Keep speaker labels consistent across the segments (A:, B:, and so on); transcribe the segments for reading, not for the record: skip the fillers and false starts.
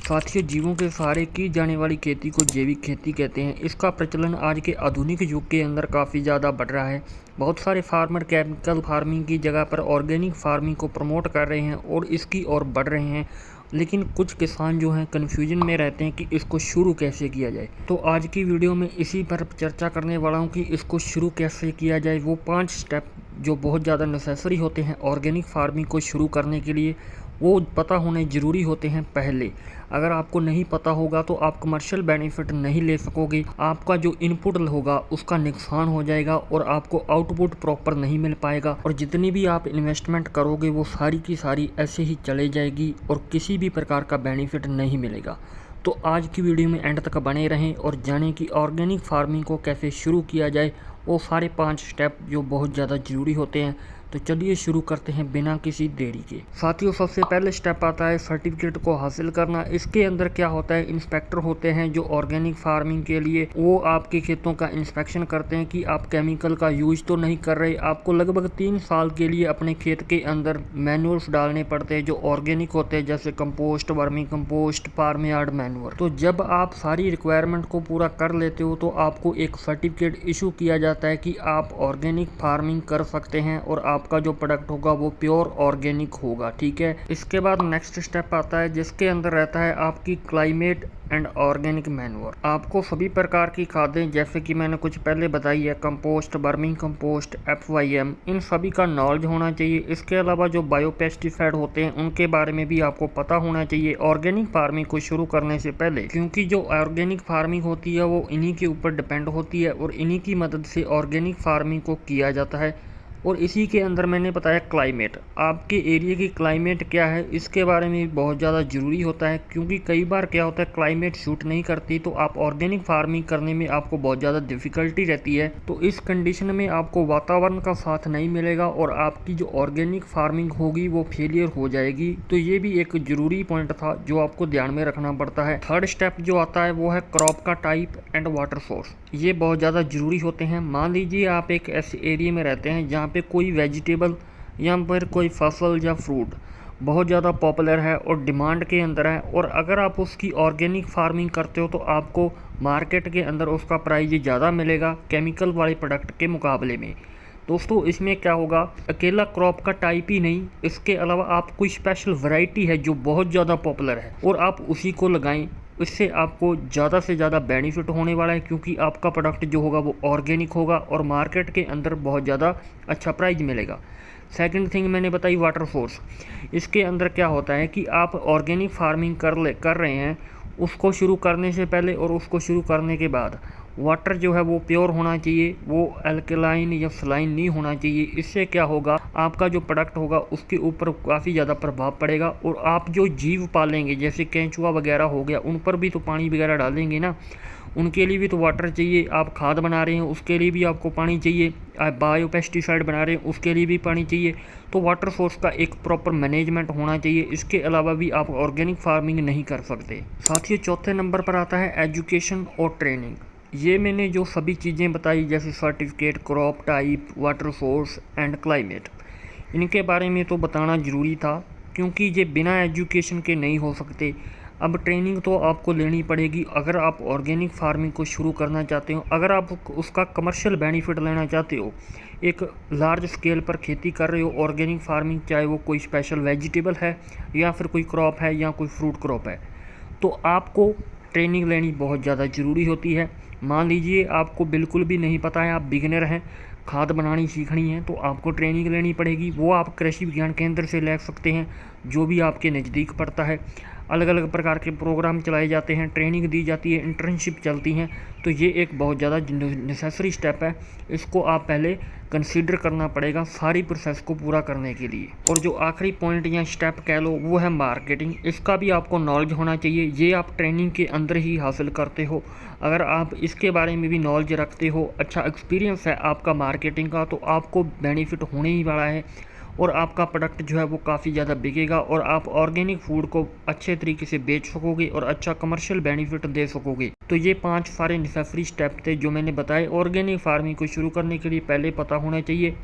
A: साथियों, जीवों के सहारे की जाने वाली खेती को जैविक खेती कहते हैं। इसका प्रचलन आज के आधुनिक युग के अंदर काफ़ी ज़्यादा बढ़ रहा है। बहुत सारे फार्मर केमिकल फार्मिंग की जगह पर ऑर्गेनिक फार्मिंग को प्रमोट कर रहे हैं और इसकी ओर बढ़ रहे हैं। लेकिन कुछ किसान जो हैं कन्फ्यूजन में रहते हैं कि इसको शुरू कैसे किया जाए। तो आज की वीडियो में इसी पर चर्चा करने वाला हूँ कि इसको शुरू कैसे किया जाए। वो 5 स्टेप जो बहुत ज़्यादा नेसेसरी होते हैं ऑर्गेनिक फार्मिंग को शुरू करने के लिए, वो पता होने ज़रूरी होते हैं पहले। अगर आपको नहीं पता होगा तो आप कमर्शियल बेनिफिट नहीं ले सकोगे। आपका जो इनपुट होगा उसका नुकसान हो जाएगा और आपको आउटपुट प्रॉपर नहीं मिल पाएगा, और जितनी भी आप इन्वेस्टमेंट करोगे वो सारी की सारी ऐसे ही चले जाएगी और किसी भी प्रकार का बेनिफिट नहीं मिलेगा। तो आज की वीडियो में एंड तक बने रहें और जानें कि ऑर्गेनिक फार्मिंग को कैसे शुरू किया जाए। वो सारे 5 स्टेप जो बहुत ज़्यादा ज़रूरी होते हैं। तो चलिए शुरू करते हैं बिना किसी देरी के। साथियों, सबसे पहले स्टेप आता है सर्टिफिकेट को हासिल करना। इसके अंदर क्या होता है, इंस्पेक्टर होते हैं जो ऑर्गेनिक फार्मिंग के लिए वो आपके खेतों का इंस्पेक्शन करते हैं कि आप केमिकल का यूज तो नहीं कर रहे। आपको लगभग 3 साल के लिए अपने खेत के अंदर मैन्योर्स डालने पड़ते हैं जो ऑर्गेनिक होते हैं, जैसे compost, vermi compost, farm yard manure. तो जब आप सारी रिक्वायरमेंट को पूरा कर लेते हो तो आपको एक सर्टिफिकेट इशू किया जाता है कि आप ऑर्गेनिक फार्मिंग कर सकते हैं और आपका जो प्रोडक्ट होगा वो प्योर ऑर्गेनिक होगा। ठीक है। इसके बाद नेक्स्ट स्टेप आता है जिसके अंदर रहता है आपकी क्लाइमेट एंड ऑर्गेनिक मैन्योर। आपको सभी प्रकार की खादें, जैसे कि मैंने कुछ पहले बताई है, कंपोस्ट, वर्मिंग कंपोस्ट, FYM, इन सभी का नॉलेज होना चाहिए। इसके अलावा जो बायोपेस्टिसाइड होते हैं उनके बारे में भी आपको पता होना चाहिए ऑर्गेनिक फार्मिंग को शुरू करने से पहले, क्योंकि जो ऑर्गेनिक फार्मिंग होती है वो इन्हीं के ऊपर डिपेंड होती है और इन्हीं की मदद से ऑर्गेनिक फार्मिंग को किया जाता है। और इसी के अंदर मैंने बताया क्लाइमेट, आपके एरिया की क्लाइमेट क्या है इसके बारे में बहुत ज़्यादा ज़रूरी होता है, क्योंकि कई बार क्या होता है क्लाइमेट सूट नहीं करती तो आप ऑर्गेनिक फार्मिंग करने में आपको बहुत ज़्यादा डिफ़िकल्टी रहती है। तो इस कंडीशन में आपको वातावरण का साथ नहीं मिलेगा और आपकी जो ऑर्गेनिक फार्मिंग होगी वो फेलियर हो जाएगी। तो ये भी एक ज़रूरी पॉइंट था जो आपको ध्यान में रखना पड़ता है। थर्ड स्टेप जो आता है वो है क्रॉप का टाइप एंड वाटर सोर्स। ये बहुत ज़्यादा ज़रूरी होते हैं। मान लीजिए आप एक ऐसे एरिया में रहते हैं जहाँ पे कोई वेजिटेबल या फिर कोई फसल या फ्रूट बहुत ज़्यादा पॉपुलर है और डिमांड के अंदर है, और अगर आप उसकी ऑर्गेनिक फार्मिंग करते हो तो आपको मार्केट के अंदर उसका प्राइस ज़्यादा मिलेगा केमिकल वाले प्रोडक्ट के मुकाबले में। दोस्तों, इसमें क्या होगा, अकेला क्रॉप का टाइप ही नहीं, इसके अलावा आप कोई स्पेशल वैरायटी है जो बहुत ज़्यादा पॉपुलर है और आप उसी को लगाएं। इससे आपको ज़्यादा से ज़्यादा बेनिफिट होने वाला है, क्योंकि आपका प्रोडक्ट जो होगा वो ऑर्गेनिक होगा और मार्केट के अंदर बहुत ज़्यादा अच्छा प्राइस मिलेगा। सेकंड थिंग मैंने बताई वाटर सोर्स। इसके अंदर क्या होता है कि आप ऑर्गेनिक फार्मिंग कर रहे हैं, उसको शुरू करने से पहले और उसको शुरू करने के बाद वाटर जो है वो प्योर होना चाहिए, वो अल्कलाइन या सलाइन नहीं होना चाहिए। इससे क्या होगा, आपका जो प्रोडक्ट होगा उसके ऊपर काफ़ी ज़्यादा प्रभाव पड़ेगा और आप जो जीव पालेंगे जैसे केंचुआ वगैरह हो गया, उन पर भी तो पानी वगैरह डालेंगे ना, उनके लिए भी तो वाटर चाहिए। आप खाद बना रहे हैं उसके लिए भी आपको पानी चाहिए, आप बायो पेस्टिसाइड बना रहे हैं उसके लिए भी पानी चाहिए। तो वाटर सोर्स का एक प्रॉपर मैनेजमेंट होना चाहिए। इसके अलावा भी आप ऑर्गेनिक फार्मिंग नहीं कर सकते। साथ ही चौथे नंबर पर आता है एजुकेशन और ट्रेनिंग। ये मैंने जो सभी चीज़ें बताई जैसे certificate, crop type, water source and climate, इनके बारे में तो बताना ज़रूरी था, क्योंकि ये बिना एजुकेशन के नहीं हो सकते। अब ट्रेनिंग तो आपको लेनी पड़ेगी अगर आप ऑर्गेनिक फार्मिंग को शुरू करना चाहते हो। अगर आप उसका कमर्शियल बेनिफिट लेना चाहते हो, एक लार्ज स्केल पर खेती कर रहे हो ऑर्गेनिक फार्मिंग, चाहे वो कोई स्पेशल वेजिटेबल है या फिर कोई क्रॉप है या कोई फ्रूट क्रॉप है, तो आपको ट्रेनिंग लेनी बहुत ज़्यादा ज़रूरी होती है। मान लीजिए आपको बिल्कुल भी नहीं पता है, आप बिगिनर हैं, खाद बनानी सीखनी है, तो आपको ट्रेनिंग लेनी पड़ेगी। वो आप कृषि विज्ञान केंद्र से ले सकते हैं जो भी आपके नज़दीक पड़ता है। अलग अलग प्रकार के प्रोग्राम चलाए जाते हैं, ट्रेनिंग दी जाती है, इंटर्नशिप चलती हैं। तो ये एक बहुत ज़्यादा नेसेसरी स्टेप है, इसको आप पहले कंसीडर करना पड़ेगा सारी प्रोसेस को पूरा करने के लिए। और जो आखिरी पॉइंट या स्टेप कह लो वो है मार्केटिंग। इसका भी आपको नॉलेज होना चाहिए, ये आप ट्रेनिंग के अंदर ही हासिल करते हो। अगर आप इसके बारे में भी नॉलेज रखते हो, अच्छा एक्सपीरियंस है आपका मार्केटिंग का, तो आपको बेनिफिट होने ही वाला है और आपका प्रोडक्ट जो है वो काफ़ी ज़्यादा बिकेगा और आप ऑर्गेनिक फूड को अच्छे तरीके से बेच सकोगे और अच्छा कमर्शियल बेनिफिट दे सकोगे। तो ये 5 सारे नेसेसरी स्टेप थे जो मैंने बताए ऑर्गेनिक फार्मिंग को शुरू करने के लिए पहले पता होना चाहिए।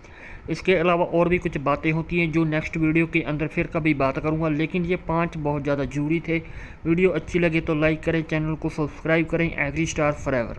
A: इसके अलावा और भी कुछ बातें होती हैं जो नेक्स्ट वीडियो के अंदर फिर कभी बात करूँगा, लेकिन ये 5 बहुत ज़्यादा ज़रूरी थे। वीडियो अच्छी लगे तो लाइक करें, चैनल को सब्सक्राइब करें। Agri star forever.